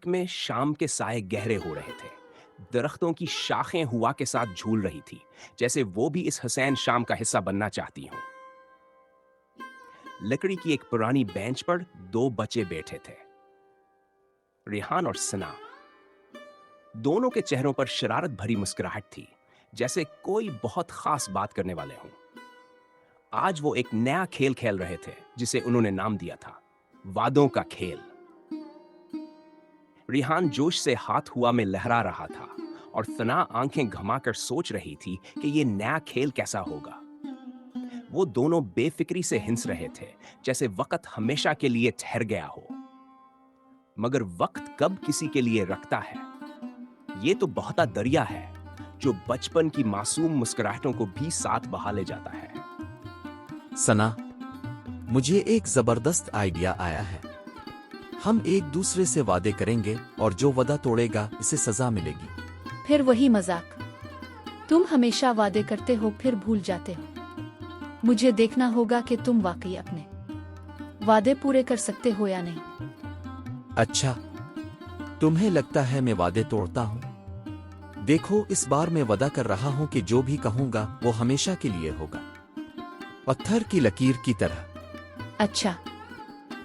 Park میں شام کے سائے گہرے ہو رہے تھے۔ درختوں کی شاخیں ہوا کے ساتھ جھول رہی تھی، جیسے وہ بھی اس حسین شام کا حصہ بننا چاہتی ہوں۔ لکڑی کی ایک پرانی بینچ پر دو بچے بیٹھے تھے، ریحان اور ثنا۔ دونوں کے چہروں پر شرارت بھری مسکراہٹ تھی، جیسے کوئی بہت خاص بات کرنے والے ہوں۔ آج وہ ایک نیا کھیل کھیل رہے تھے جسے انہوں نے نام دیا تھا وعدوں کا کھیل۔ ریحان جوش سے ہاتھ ہوا میں لہرا رہا تھا اور ثنا آنکھیں گھما کر سوچ رہی تھی کہ یہ نیا کھیل کیسا ہوگا۔ وہ دونوں بے فکری سے ہنس رہے تھے، جیسے وقت ہمیشہ کے لیے ٹھہر گیا ہو۔ مگر وقت کب کسی کے لیے رکتا ہے؟ یہ تو بہتا دریا ہے جو بچپن کی معصوم مسکراہٹوں کو بھی ساتھ بہا لے جاتا ہے۔ ثنا، مجھے ایک زبردست آئیڈیا آیا ہے۔ ہم ایک دوسرے سے وعدے کریں گے اور جو وعدہ توڑے گا اسے سزا ملے گی۔ پھر وہی مذاق، تم ہمیشہ وعدے کرتے ہو پھر بھول جاتے ہو۔ مجھے دیکھنا ہوگا کہ تم واقعی اپنے وعدے پورے کر سکتے ہو یا نہیں۔ اچھا، تمہیں لگتا ہے میں وعدے توڑتا ہوں؟ دیکھو، اس بار میں وعدہ کر رہا ہوں کہ جو بھی کہوں گا وہ ہمیشہ کے لیے ہوگا، پتھر کی لکیر کی طرح۔ اچھا،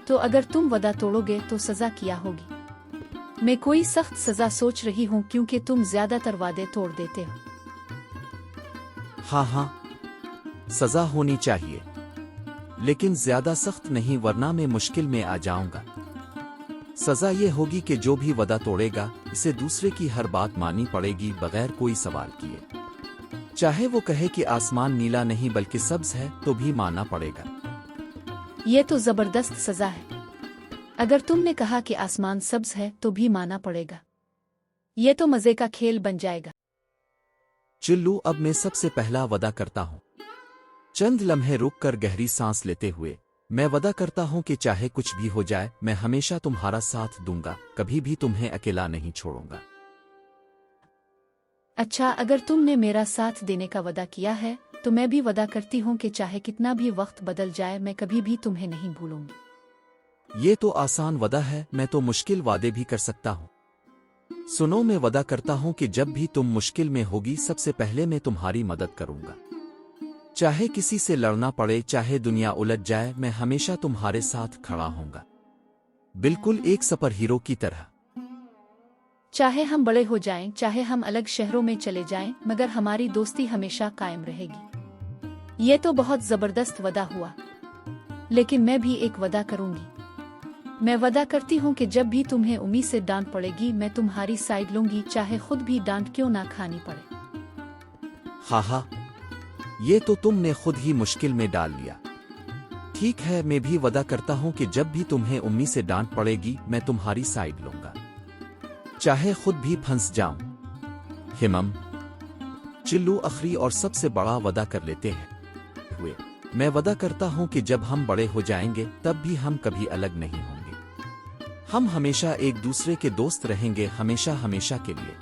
تو اگر تم وعدہ توڑو گے تو سزا کیا ہوگی؟ میں کوئی سخت سزا سوچ رہی ہوں کیونکہ تم زیادہ تر وعدے توڑ دیتے ہو۔ ہاں ہاں، سزا ہونی چاہیے، لیکن زیادہ سخت نہیں ورنہ میں مشکل میں آ جاؤں گا۔ سزا یہ ہوگی کہ جو بھی وعدہ توڑے گا اسے دوسرے کی ہر بات ماننی پڑے گی بغیر کوئی سوال کیے۔ چاہے وہ کہے کہ آسمان نیلا نہیں بلکہ سبز ہے تو بھی ماننا پڑے گا۔ یہ تو زبردست سزا ہے۔ اگر تم نے کہا کہ آسمان سبز ہے تو بھی ماننا پڑے گا۔ یہ تو مزے کا کھیل بن جائے گا۔ چلو، اب میں سب سے پہلا وعدہ کرتا ہوں۔ چند لمحے رک کر گہری سانس لیتے ہوئے میں وعدہ کرتا ہوں کہ چاہے کچھ بھی ہو جائے میں ہمیشہ تمہارا ساتھ دوں گا، کبھی بھی تمہیں اکیلا نہیں چھوڑوں گا۔ اچھا، اگر تم نے میرا ساتھ دینے کا وعدہ کیا ہے تو میں بھی وعدہ کرتی ہوں کہ چاہے کتنا بھی وقت بدل جائے میں کبھی بھی تمہیں نہیں بھولوں گی۔ یہ تو آسان وعدہ ہے، میں تو مشکل وعدے بھی کر سکتا ہوں۔ سنو، میں وعدہ کرتا ہوں کہ جب بھی تم مشکل میں ہوگی سب سے پہلے میں تمہاری مدد کروں گا۔ چاہے کسی سے لڑنا پڑے، چاہے دنیا الٹ جائے، میں ہمیشہ تمہارے ساتھ کھڑا ہوں گا، بالکل ایک سپر ہیرو کی طرح۔ چاہے ہم بڑے ہو جائیں، چاہے ہم الگ شہروں میں چلے جائیں، مگر ہماری دوستی ہمیشہ قائم رہے گی۔ یہ تو بہت زبردست وعدہ ہوا، لیکن میں بھی ایک وعدہ کروں گی۔ میں وعدہ کرتی ہوں کہ جب بھی تمہیں امی سے ڈانٹ پڑے گی میں تمہاری سائیڈ لوں گی، چاہے خود بھی ڈانٹ کیوں نہ کھانی پڑے۔ ہاں ہاں، یہ تو تم نے خود ہی مشکل میں ڈال لیا۔ ٹھیک ہے، میں بھی وعدہ کرتا ہوں کہ جب بھی تمہیں امی سے ڈانٹ پڑے گی میں تمہاری سائیڈ لوں گا، چاہے خود بھی پھنس جاؤں۔ ہمم، چلو آخری اور سب سے بڑا وعدہ کر لیتے ہیں۔ میں وعدہ کرتا ہوں کہ جب ہم بڑے ہو جائیں گے تب بھی ہم کبھی الگ نہیں ہوں گے، ہم ہمیشہ ایک دوسرے کے دوست رہیں گے، ہمیشہ ہمیشہ کے لیے۔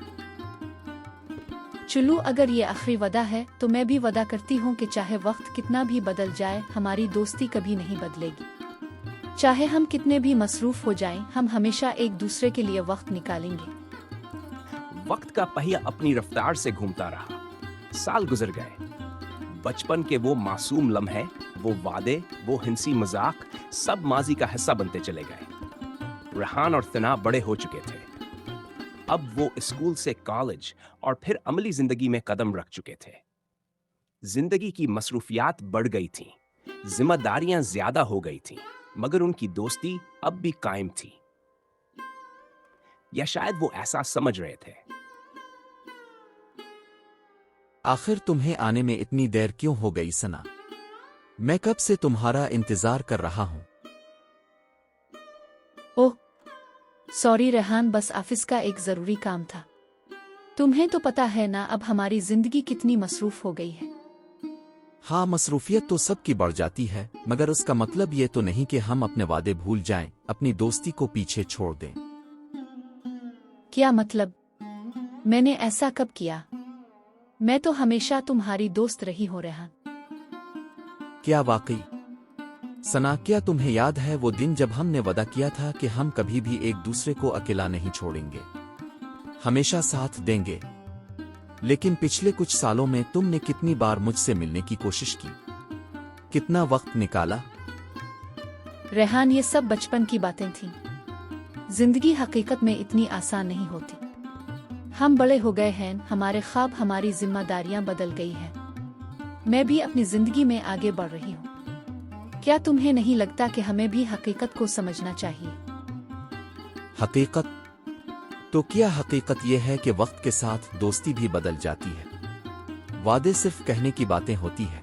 چلو، اگر یہ آخری وعدہ ہے تو میں بھی وعدہ کرتی ہوں کہ چاہے وقت کتنا بھی بدل جائے ہماری دوستی کبھی نہیں بدلے گی۔ چاہے ہم کتنے بھی مصروف ہو جائیں ہم ہمیشہ ایک دوسرے کے لیے وقت نکالیں گے۔ وقت کا پہیہ اپنی رفتار سے گھومتا رہا، سال گزر گئے۔ بچپن کے وہ معصوم لمحے، وہ وعدے، وہ ہنسی مذاق، سب ماضی کا حصہ بنتے چلے گئے۔ ریحان اور ثنا بڑے ہو چکے تھے، اب وہ اسکول سے کالج اور پھر عملی زندگی میں قدم رکھ چکے تھے۔ زندگی کی مصروفیات بڑھ گئی تھیں، ذمہ داریاں زیادہ ہو گئی تھیں، مگر ان کی دوستی اب بھی قائم تھی، یا شاید وہ احساس سمجھ رہے تھے۔ آخر تمہیں آنے میں اتنی دیر کیوں ہو گئی ثنا؟ میں کب سے تمہارا انتظار کر رہا ہوں۔ اوہ سوری ریحان، بس آفس کا ایک ضروری کام تھا۔ تمہیں تو پتہ ہے نا اب ہماری زندگی کتنی مصروف ہو گئی ہے۔ ہاں، مصروفیت تو سب کی بڑھ جاتی ہے، مگر اس کا مطلب یہ تو نہیں کہ ہم اپنے وعدے بھول جائیں، اپنی دوستی کو پیچھے چھوڑ دیں۔ کیا مطلب؟ میں نے ایسا کب کیا؟ میں تو ہمیشہ تمہاری دوست رہی ہوں ریحان۔ کیا واقعی؟ सना, क्या तुम्हें याद है वो दिन जब हमने वादा किया था कि हम कभी भी एक दूसरे को अकेला नहीं छोड़ेंगे, हमेशा साथ देंगे? लेकिन पिछले कुछ सालों में तुमने कितनी बार मुझसे मिलने की कोशिश की, कितना वक्त निकाला? रेहान, ये सब बचपन की बातें थीं। जिंदगी हकीकत में इतनी आसान नहीं होती। हम बड़े हो गए हैं, हमारे ख्वाब, हमारी जिम्मेदारियां बदल गई हैं। मैं भी अपनी जिंदगी में आगे बढ़ रही हूँ। क्या तुम्हें नहीं लगता कि हमें भी हकीकत को समझना चाहिए? हकीकत? तो क्या हकीकत यह है कि वक्त के साथ दोस्ती भी बदल जाती है? वादे सिर्फ कहने की बातें होती है।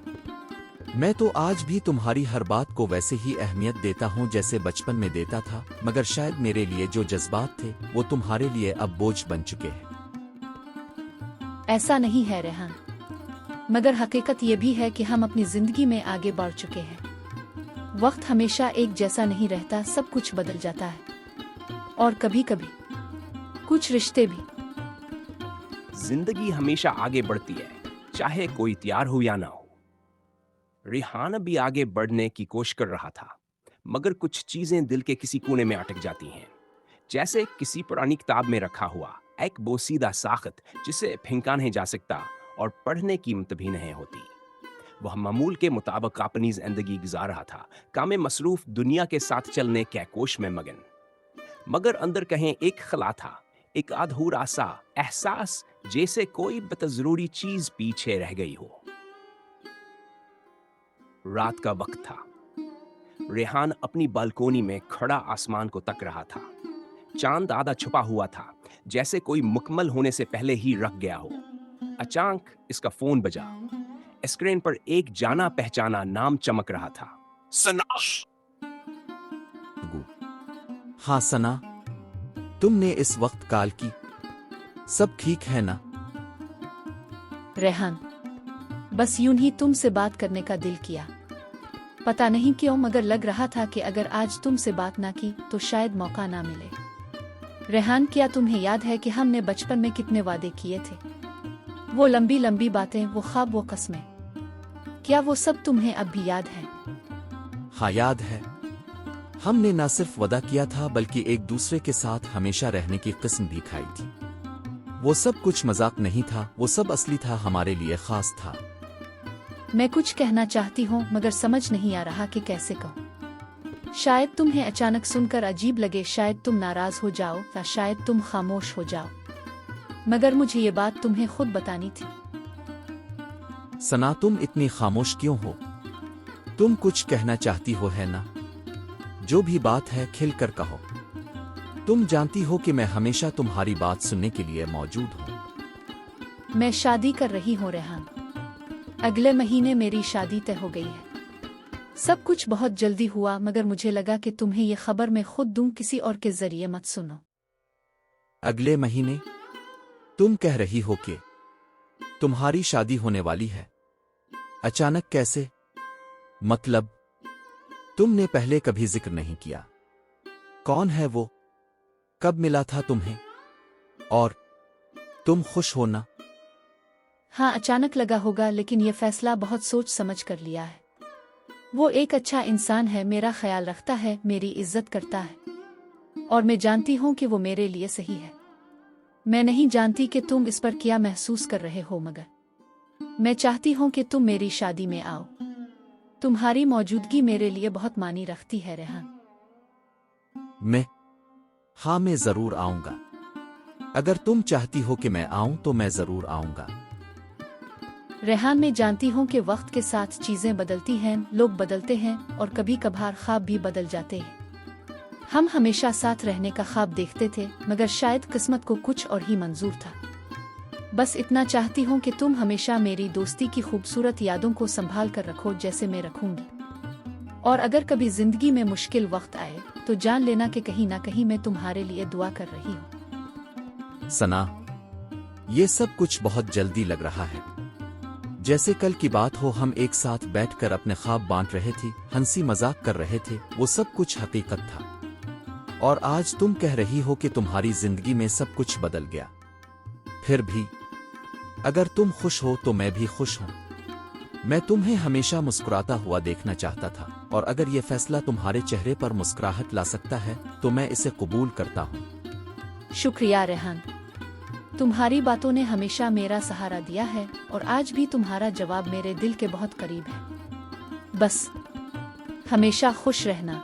मैं तो आज भी तुम्हारी हर बात को वैसे ही अहमियत देता हूँ जैसे बचपन में देता था, मगर शायद मेरे लिए जो जज्बात थे वो तुम्हारे लिए अब बोझ बन चुके हैं। ऐसा नहीं है रेहान, मगर हकीकत ये भी है कि हम अपनी जिंदगी में आगे बढ़ चुके हैं। वक्त हमेशा एक जैसा नहीं रहता, सब कुछ बदल जाता है, और कभी कभी कुछ रिश्ते भी। जिंदगी हमेशा आगे बढ़ती है, चाहे कोई तैयार हो या ना हो। रेहान भी आगे बढ़ने की कोशिश कर रहा था, मगर कुछ चीजें दिल के किसी कोने में अटक जाती हैं, जैसे किसी पुरानी किताब में रखा हुआ एक बोसीदा साख्त जिसे फेंका नहीं जा सकता और पढ़ने की हिम्मत भी नहीं होती। वह मामूल के मुताबिक अपनी जिंदगी गुजार रहा था, काम में मसरूफ, दुनिया के साथ चलने के कोश में मगन, मगर अंदर कहीं एक खला था, एक अधूरा सा एहसास, जैसे कोई बतजरूरी चीज पीछे रह गई हो। रात का वक्त था। रेहान अपनी बालकोनी में खड़ा आसमान को तक रहा था। चांद आधा छुपा हुआ था, जैसे कोई मुकम्मल होने से पहले ही रख गया हो। अचानक इसका फोन बजा। स्क्रीन पर एक जाना पहचाना नाम चमक रहा था, सना। हाँ सना, तुमने इस वक्त कॉल की? सब ठीक है ना? रेहान, बस यूं ही तुमसे बात करने का दिल किया। पता नहीं क्यों, मगर लग रहा था कि अगर आज तुमसे बात ना की तो शायद मौका ना मिले। रेहान, क्या तुम्हें याद है कि हमने बचपन में कितने वादे किए थे? वो लंबी लंबी बातें, वो ख्वाब, वो कस्में, क्या वो सब तुम्हें अब भी याद है? हाँ याद है। हमने न सिर्फ वादा किया था बल्कि एक दूसरे के साथ हमेशा रहने की कसम भी खाई थी। वो सब कुछ मजाक नहीं था, वो सब असली था, हमारे लिए खास था। मैं कुछ कहना चाहती हूँ मगर समझ नहीं आ रहा कि कैसे कहूँ। शायद तुम्हें अचानक सुनकर अजीब लगे, शायद तुम नाराज हो जाओ या शायद तुम खामोश हो जाओ, मगर मुझे ये बात तुम्हें खुद बतानी थी। सना, तुम इतनी खामोश क्यों हो? तुम कुछ कहना चाहती हो है ना? जो भी बात है खिल कर कहो। तुम जानती हो कि मैं हमेशा तुम्हारी बात सुनने के लिए मौजूद हूँ। मैं शादी कर रही हूँ रेहान। अगले महीने मेरी शादी तय हो गई है। सब कुछ बहुत जल्दी हुआ, मगर मुझे लगा कि तुम्हें ये खबर मैं खुद दूं, किसी और के जरिए मत सुनो। अगले महीने? तुम कह रही हो कि तुम्हारी शादी होने वाली है? अचानक कैसे? मतलब तुमने पहले कभी जिक्र नहीं किया। कौन है वो? कब मिला था तुम्हें? और तुम खुश हो ना? हाँ, अचानक लगा होगा, लेकिन ये फैसला बहुत सोच समझ कर लिया है। वो एक अच्छा इंसान है, मेरा ख्याल रखता है, मेरी इज्जत करता है, और मैं जानती हूँ कि वो मेरे लिए सही है। मैं नहीं जानती कि तुम इस पर क्या महसूस कर रहे हो, मगर मैं चाहती हूँ कि तुम मेरी शादी में आओ। तुम्हारी मौजूदगी मेरे लिए बहुत मानी रखती है रेहान। हाँ, मैं जरूर आऊंगा। अगर तुम चाहती हो कि मैं आऊं तो मैं जरूर आऊंगा। रेहान, मैं जानती हूँ कि वक्त के साथ चीजें बदलती हैं, लोग बदलते हैं, और कभी कभार ख्वाब भी बदल जाते हैं। हम हमेशा साथ रहने का ख्वाब देखते थे, मगर शायद किस्मत को कुछ और ही मंजूर था। बस इतना चाहती हूँ कि तुम हमेशा मेरी दोस्ती की खूबसूरत यादों को संभाल कर रखो, जैसे मैं रखूंगी। और अगर कभी जिंदगी में मुश्किल वक्त आए तो जान लेना कि कहीं ना कहीं मैं तुम्हारे लिए दुआ कर रही हूँ। सना, ये सब कुछ बहुत जल्दी लग रहा है। जैसे कल की बात हो, हम एक साथ बैठकर अपने ख्वाब बांट रहे थे, हंसी मजाक कर रहे थे, वो सब कुछ हकीकत था। और आज तुम कह रही हो कि तुम्हारी जिंदगी में सब कुछ बदल गया। फिर भी अगर तुम खुश हो तो मैं भी खुश हूं। मैं तुम्हें हमेशा मुस्कुराता हुआ देखना चाहता था, और अगर ये फैसला तुम्हारे चेहरे पर मुस्कुराहट ला सकता है तो मैं इसे कबूल करता हूँ। शुक्रिया रेहान, तुम्हारी बातों ने हमेशा मेरा सहारा दिया है और आज भी तुम्हारा जवाब मेरे दिल के बहुत करीब है। बस हमेशा खुश रहना।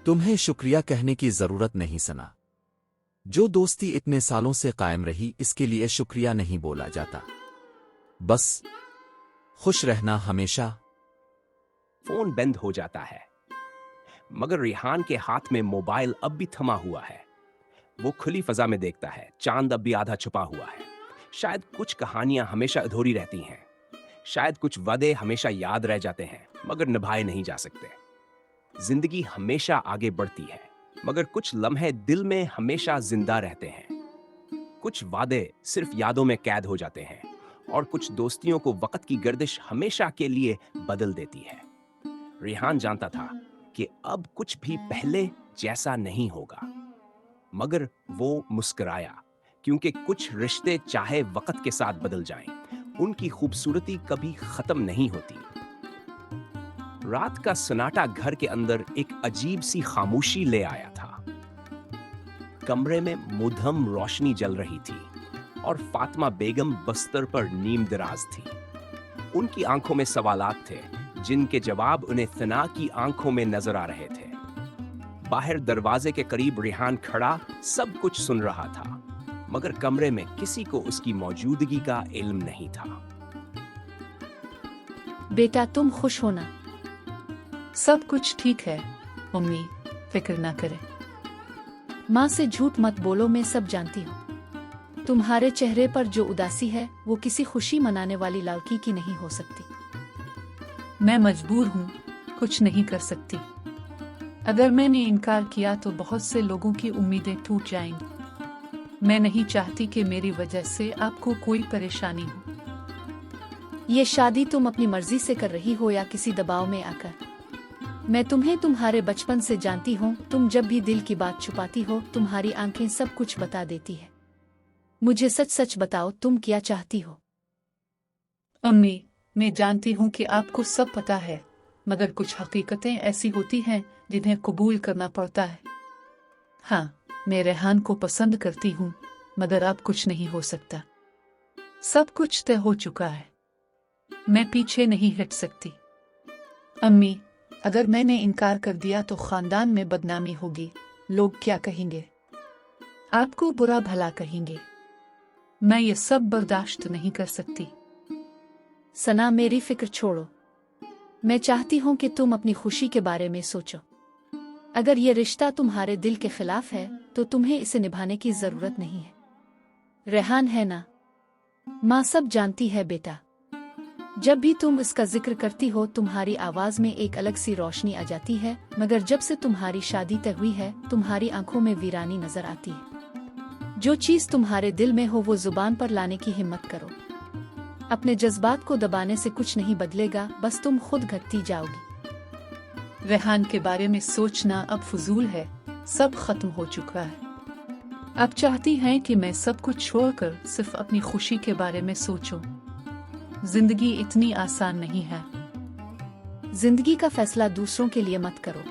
तुम्हें शुक्रिया कहने की जरूरत नहीं सना। जो दोस्ती इतने सालों से कायम रही इसके लिए शुक्रिया नहीं बोला जाता। बस खुश रहना हमेशा। फोन बंद हो जाता है, मगर रिहान के हाथ में मोबाइल अब भी थमा हुआ है। वो खुली फजा में देखता है, चांद अब भी आधा छुपा हुआ है। शायद कुछ कहानियां हमेशा अधूरी रहती हैं, शायद कुछ वादे हमेशा याद रह जाते हैं मगर निभाए नहीं जा सकते। जिंदगी हमेशा आगे बढ़ती है, मगर कुछ लम्हे दिल में हमेशा जिंदा रहते हैं। कुछ वादे सिर्फ यादों में कैद हो जाते हैं और कुछ दोस्तियों को वक्त की गर्दिश हमेशा के लिए बदल देती है। रिहान जानता था कि अब कुछ भी पहले जैसा नहीं होगा, मगर वो मुस्कुराया, क्योंकि कुछ रिश्ते चाहे वक्त के साथ बदल जाएं, उनकी खूबसूरती कभी खत्म नहीं होती। रात का सन्नाटा घर के अंदर एक अजीब सी खामोशी ले आया था। कमरे में मुधम रोशनी जल रही थी और फातिमा बेगम बस्तर पर नीम दराज थी। उनकी आंखों में सवालात थे जिनके जवाब उन्हें सना की आंखों में नजर आ रहे थे। बाहर दरवाजे के करीब रिहान खड़ा सब कुछ सुन रहा था, मगर कमरे में किसी को उसकी मौजूदगी का इल्म नहीं था। बेटा तुम खुश होना। सब कुछ ठीक है मम्मी, फिक्र ना करे। माँ से झूठ मत बोलो, मैं सब जानती हूँ। तुम्हारे चेहरे पर जो उदासी है वो किसी खुशी मनाने वाली लड़की की नहीं हो सकती। मैं मजबूर हूँ, कुछ नहीं कर सकती। अगर मैंने इनकार किया तो बहुत से लोगों की उम्मीदें टूट जाएंगी। मैं नहीं चाहती कि मेरी वजह से आपको कोई परेशानी हो। ये शादी तुम अपनी मर्जी से कर रही हो या किसी दबाव में आकर? मैं तुम्हें तुम्हारे बचपन से जानती हूँ। तुम जब भी दिल की बात छुपाती हो तुम्हारी आंखें सब कुछ बता देती है। मुझे सच सच बताओ, तुम क्या चाहती हो? अम्मी, मैं जानती हूँ कि आपको सब पता है, मगर कुछ हकीकतें ऐसी होती हैं जिन्हें कबूल करना पड़ता है। हाँ, मैं रेहान को पसंद करती हूँ, मगर अब कुछ नहीं हो सकता। सब कुछ तय हो चुका है, मैं पीछे नहीं हट सकती। अम्मी, अगर मैंने इनकार कर दिया तो खानदान में बदनामी होगी। लोग क्या कहेंगे? आपको बुरा भला कहेंगे। मैं ये सब बर्दाश्त नहीं कर सकती। सना, मेरी फिक्र छोड़ो। मैं चाहती हूँ कि तुम अपनी खुशी के बारे में सोचो। अगर ये रिश्ता तुम्हारे दिल के खिलाफ है तो तुम्हें इसे निभाने की जरूरत नहीं है। रेहान है ना? माँ सब जानती है बेटा। जब भी तुम इसका जिक्र करती हो तुम्हारी आवाज में एक अलग सी रोशनी आ जाती है, मगर जब से तुम्हारी शादी तय हुई है तुम्हारी आंखों में वीरानी नजर आती है। जो चीज तुम्हारे दिल में हो वो जुबान पर लाने की हिम्मत करो। अपने जज्बात को दबाने से कुछ नहीं बदलेगा, बस तुम खुद घटती जाओगी। रेहान के बारे में सोचना अब फजूल है, सब खत्म हो चुका है। अब चाहती हैं कि मैं सब कुछ छोड़कर सिर्फ अपनी खुशी के बारे में सोचूं। जिंदगी इतनी आसान नहीं है। जिंदगी का फैसला दूसरों के लिए मत करो।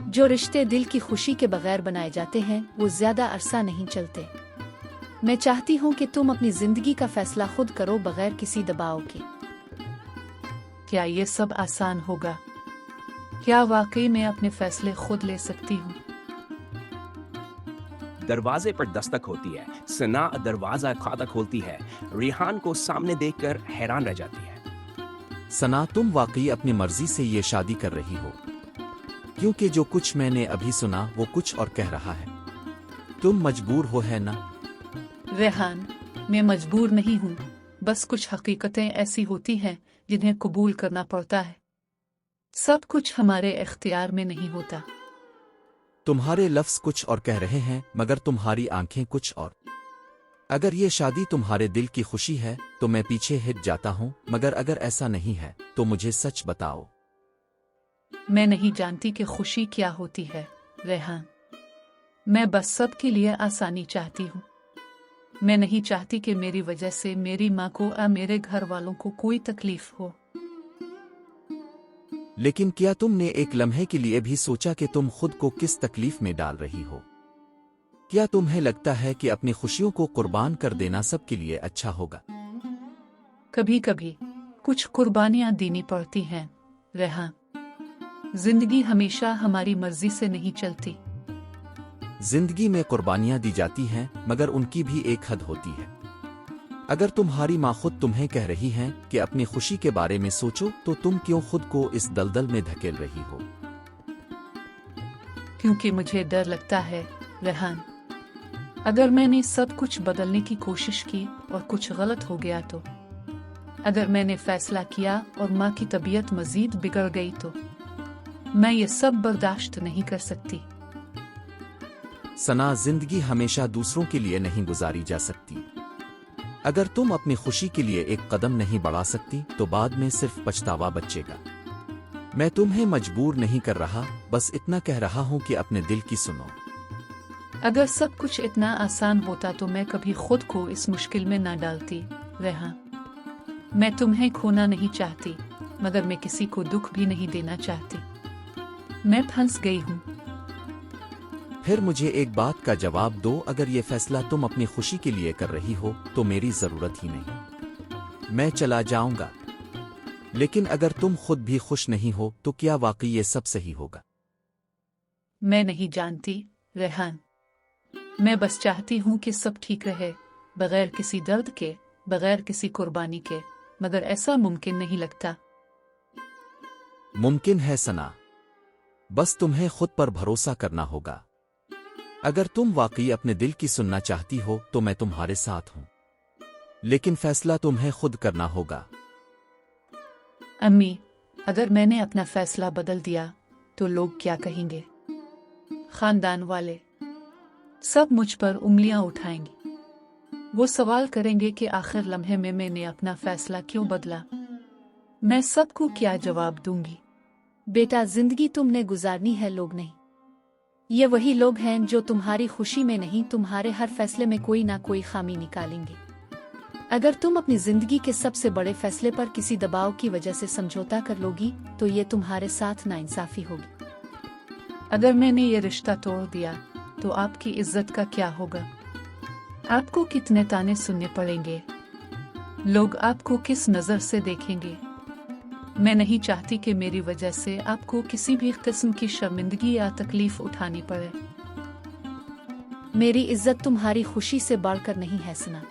जो रिश्ते दिल की खुशी के बगैर बनाए जाते हैं वो ज्यादा अरसा नहीं चलते। मैं चाहती हूँ कि तुम अपनी जिंदगी का फैसला खुद करो बगैर किसी दबाव के। क्या ये सब आसान होगा? क्या वाकई मैं अपने फैसले खुद ले सकती हूँ? दरवाजे पर दस्तक होती है। सना दरवाजा खाता खोलती है। रिहान को सामने देखकर हैरान रह जाती है। सना, तुम वाकई अपनी मर्जी से ये शादी कर रही हो? क्योंकि जो कुछ मैंने अभी सुना वो कुछ और कह रहा है। तुम मजबूर हो, है ना? रेहान, मैं मजबूर नहीं हूँ, बस कुछ हकीकतें ऐसी होती हैं जिन्हें कबूल करना पड़ता है। सब कुछ हमारे इख्तियार में नहीं होता। तुम्हारे लफ्ज कुछ और कह रहे हैं मगर तुम्हारी आंखें कुछ और। अगर ये शादी तुम्हारे दिल की खुशी है तो मैं पीछे हट जाता हूँ, मगर अगर ऐसा नहीं है तो मुझे सच बताओ। मैं नहीं जानती कि खुशी क्या होती है रेहान। मैं बस सबके लिए आसानी चाहती हूँ। मैं नहीं चाहती कि मेरी वजह से मेरी माँ को या मेरे घर वालों को कोई तकलीफ हो। लेकिन क्या तुमने एक लम्हे के लिए भी सोचा कि तुम खुद को किस तकलीफ में डाल रही हो? क्या तुम्हें लगता है कि अपनी खुशियों को कुर्बान कर देना सबके लिए अच्छा होगा? कभी कभी कुछ कुर्बानियां देनी पड़ती हैं, रेहान। जिंदगी हमेशा हमारी मर्जी से नहीं चलती। जिंदगी में कुर्बानियां दी जाती हैं, मगर उनकी भी एक हद होती है। अगर तुम्हारी माँ खुद तुम्हें कह रही हैं कि अपनी खुशी के बारे में सोचो, तो तुम क्यों खुद को इस दलदल में धकेल रही हो? क्योंकि मुझे डर लगता है, रेहान। अगर मैंने सब कुछ बदलने की कोशिश की और कुछ गलत हो गया तो? अगर मैंने फैसला किया और माँ की तबीयत मजीद बिगड़ गई तो? मैं ये सब बर्दाश्त नहीं कर सकती। सना, जिंदगी हमेशा दूसरों के लिए नहीं गुजारी जा सकती। अगर तुम अपनी खुशी के लिए एक कदम नहीं बढ़ा सकती, तो बाद में सिर्फ पछतावा बचेगा। मैं तुम्हें मजबूर नहीं कर रहा, बस इतना कह रहा हूं कि अपने दिल की सुनो। अगर सब कुछ इतना आसान होता तो मैं कभी खुद को इस मुश्किल में ना डालती, रेहान। मैं तुम्हें खोना नहीं चाहती, मगर मैं किसी को दुख भी नहीं देना चाहती। मैं फंस गई हूँ। फिर मुझे एक बात का जवाब दो, अगर ये फैसला तुम अपनी खुशी के लिए कर रही हो तो मेरी जरूरत ही नहीं। मैं चला जाऊंगा। लेकिन अगर तुम खुद भी खुश नहीं हो तो क्या वाकई ये सब सही होगा? मैं नहीं जानती, रेहान। मैं बस चाहती हूँ कि सब ठीक रहे, बगैर किसी दर्द के, बगैर किसी कुर्बानी के, मगर ऐसा मुमकिन नहीं लगता। मुमकिन है सना, बस तुम्हें खुद पर भरोसा करना होगा। अगर तुम वाकई अपने दिल की सुनना चाहती हो तो मैं तुम्हारे साथ हूं, लेकिन फैसला तुम्हें खुद करना होगा। अम्मी, अगर मैंने अपना फैसला बदल दिया तो लोग क्या कहेंगे? खानदान वाले सब मुझ पर उंगलियां उठाएंगे। वो सवाल करेंगे कि आखिर लम्हे में मैंने अपना फैसला क्यों बदला। मैं सबको क्या जवाब दूंगी? बेटा, जिंदगी तुमने गुजारनी है, लोग नहीं। ये वही लोग हैं जो तुम्हारी खुशी में नहीं, तुम्हारे हर फैसले में कोई ना कोई खामी निकालेंगे। अगर तुम अपनी जिंदगी के सबसे बड़े फैसले पर किसी दबाव की वजह से समझौता कर लोगी तो ये तुम्हारे साथ नाइंसाफी होगी। अगर मैंने ये रिश्ता तोड़ दिया तो आपकी इज्जत का क्या होगा? आपको कितने ताने सुनने पड़ेंगे? लोग आपको किस नजर से देखेंगे? मैं नहीं चाहती कि मेरी वजह से आपको किसी भी किस्म की शर्मिंदगी या तकलीफ उठानी पड़े। मेरी इज्जत तुम्हारी खुशी से बढ़कर नहीं है सना।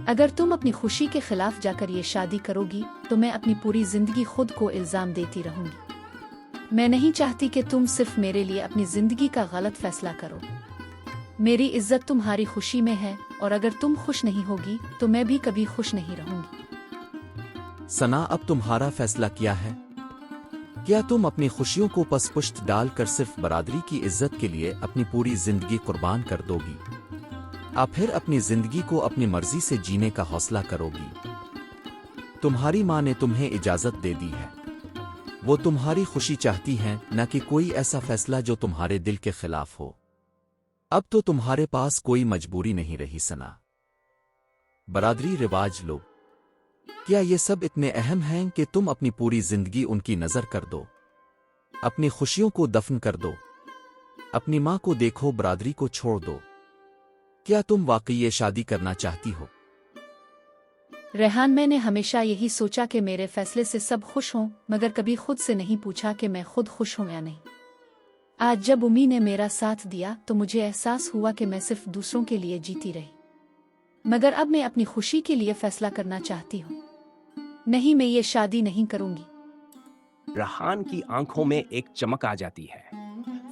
अगर तुम अपनी खुशी के खिलाफ जाकर ये शादी करोगी तो मैं अपनी पूरी जिंदगी खुद को इल्जाम देती रहूंगी। मैं नहीं चाहती कि तुम सिर्फ मेरे लिए अपनी जिंदगी का गलत फैसला करो। मेरी इज्जत तुम्हारी खुशी में है, और अगर तुम खुश नहीं होगी तो मैं भी कभी खुश नहीं रहूंगी। सना, अब तुम्हारा फैसला क्या है? क्या तुम अपनी खुशियों को पसपुश्त डालकर सिर्फ बरादरी की इज्जत के लिए अपनी पूरी जिंदगी कुर्बान कर दोगी? आप फिर अपनी जिंदगी को अपनी मर्जी से जीने का हौसला करोगी? तुम्हारी माँ ने तुम्हें इजाजत दे दी है। वो तुम्हारी खुशी चाहती हैं, न कि कोई ऐसा फैसला जो तुम्हारे दिल के खिलाफ हो। अब तो तुम्हारे पास कोई मजबूरी नहीं रही सना। बरादरी, रिवाज, लोग, क्या ये सब इतने अहम हैं कि तुम अपनी पूरी जिंदगी उनकी नजर कर दो? अपनी खुशियों को दफन कर दो। अपनी माँ को देखो, बरादरी को छोड़ दो। क्या तुम वाकई ये शादी करना चाहती हो? रेहान, मैंने हमेशा यही सोचा कि मेरे फैसले से सब खुश हों, मगर कभी खुद से नहीं पूछा कि मैं खुद खुश हूं या नहीं। आज जब उम्मी ने मेरा साथ दिया तो मुझे एहसास हुआ कि मैं सिर्फ दूसरों के लिए जीती रही, मगर अब मैं अपनी खुशी के लिए फैसला करना चाहती हूँ। नहीं, मैं ये शादी नहीं करूंगी। रहान की आंखों में एक चमक आ जाती है।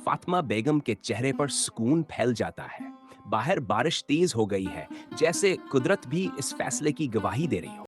फातिमा बेगम के चेहरे पर सुकून फैल जाता है। बाहर बारिश तेज हो गई है, जैसे कुदरत भी इस फैसले की गवाही दे रही हो।